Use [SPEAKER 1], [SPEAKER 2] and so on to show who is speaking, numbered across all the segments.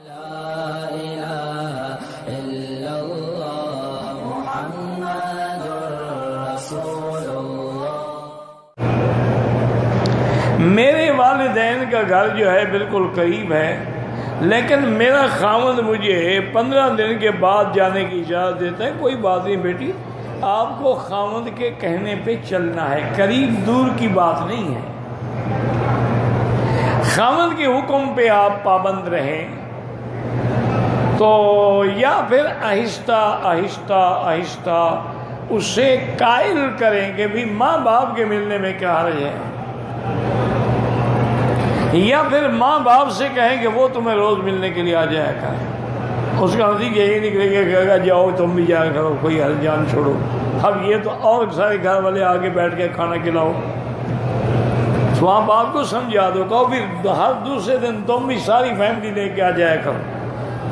[SPEAKER 1] میرے والدین کا گھر جو ہے بالکل قریب ہے، لیکن میرا خاوند مجھے 15 دن کے بعد جانے کی اجازت دیتا ہے۔ کوئی بات نہیں بیٹی، آپ کو خاوند کے کہنے پہ چلنا ہے، قریب دور کی بات نہیں ہے۔ خاوند کے حکم پہ آپ پابند رہیں تو یا پھر آہستہ آہستہ آہستہ اسے قائل کریں کہ بھی ماں باپ کے ملنے میں کیا حرج ہے، یا پھر ماں باپ سے کہیں کہ وہ تمہیں روز ملنے کے لیے آ جایا کریں۔ اس کا نتیجہ یہی نکلے گا کہ اگر جاؤ تم بھی جایا کرو، کوئی ہر جان چھوڑو۔ اب یہ تو اور سارے گھر والے آگے بیٹھ کے کھانا کھلاؤ، ماں باپ کو سمجھا دو، کہو پھر ہر دوسرے دن تم بھی ساری فیملی لے کے آ جایا کرو،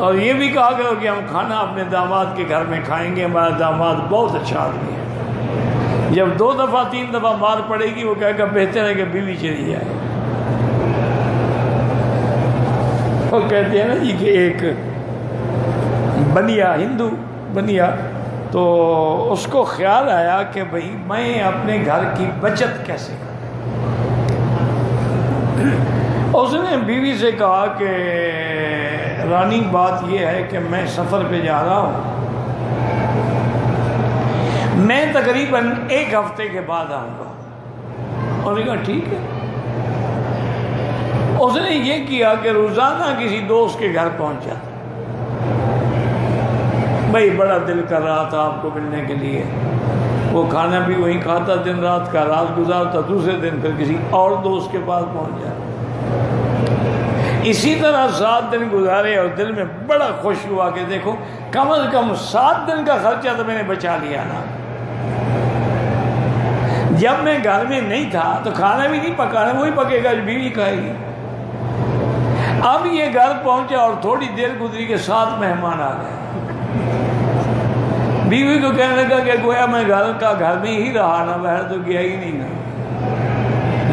[SPEAKER 1] اور یہ بھی کہا کرو کہ ہم کھانا اپنے داماد کے گھر میں کھائیں گے، ہمارا داماد بہت اچھا آدمی ہے۔ جب 2 دفعہ 3 دفعہ مار پڑے گی وہ کہے گا بہتر ہے کہ بیوی چلی جائے۔ وہ کہتے ہیں نا جی کہ ایک بنیا، ہندو بنیا، تو اس کو خیال آیا کہ بھئی میں اپنے گھر کی بچت کیسے کروں۔ اس نے بیوی سے کہا کہ رانی بات یہ ہے کہ میں سفر پہ جا رہا ہوں، میں تقریباً 1 ہفتے کے بعد آؤں گا۔ انہوں نے کہا ٹھیک ہے۔ اس نے یہ کیا کہ روزانہ کسی دوست کے گھر پہنچ جاتا، بھائی بڑا دل کر رہا تھا آپ کو ملنے کے لیے، وہ کھانا بھی وہیں کھاتا، دن رات کا رات گزارتا، دوسرے دن پھر کسی اور دوست کے پاس پہنچ جاتا۔ اسی طرح 7 دن گزارے اور دل میں بڑا خوش ہوا کہ دیکھو کم از کم 7 دن کا خرچہ تو میں نے بچا لیا نا۔ جب میں گھر میں نہیں تھا تو کھانا بھی نہیں پکانا، وہی پکے گا جو بیوی کھائے گی۔ اب یہ گھر پہنچا اور تھوڑی دیر گزری کے 7 مہمان آ گئے۔ بیوی کو کہنے لگا کہ گویا میں گھر میں ہی رہا نا، باہر تو گیا ہی نہیں نا،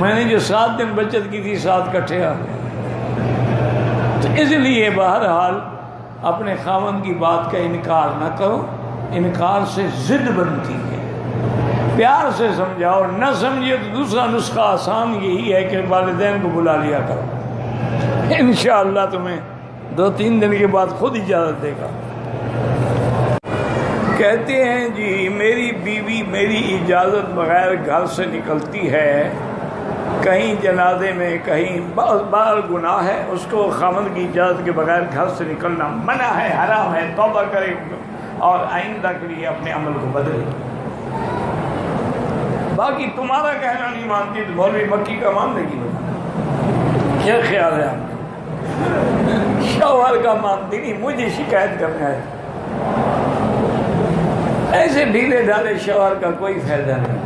[SPEAKER 1] میں نے جو 7 دن بچت کی تھی 7 کٹھے آ گئے۔ تو اس لیے بہرحال اپنے خاوند کی بات کا انکار نہ کرو، انکار سے ضد بنتی ہے۔ پیار سے سمجھاؤ، نہ سمجھے تو دوسرا نسخہ آسان یہی ہے کہ والدین کو بلا لیا کرو، انشاءاللہ تمہیں 2-3 دن کے بعد خود اجازت دے گا۔ کہتے ہیں جی میری بیوی میری اجازت بغیر گھر سے نکلتی ہے، کہیں جنازے میں، کہیں بار گناہ ہے، اس کو خاوند کی اجازت کے بغیر گھر سے نکلنا منع ہے، حرام ہے، توبہ کرے اور آئندہ کے لیے اپنے عمل کو بدلے۔ باقی تمہارا کہنا نہیں مانتی تو مولوی مکی کا مان لے گی، کیا خیال ہے آپ کا؟ شوہر کا مانتی نہیں، مجھے شکایت کرنا ہے۔ ایسے ڈھیلے ڈھالے شوہر کا کوئی فائدہ نہیں۔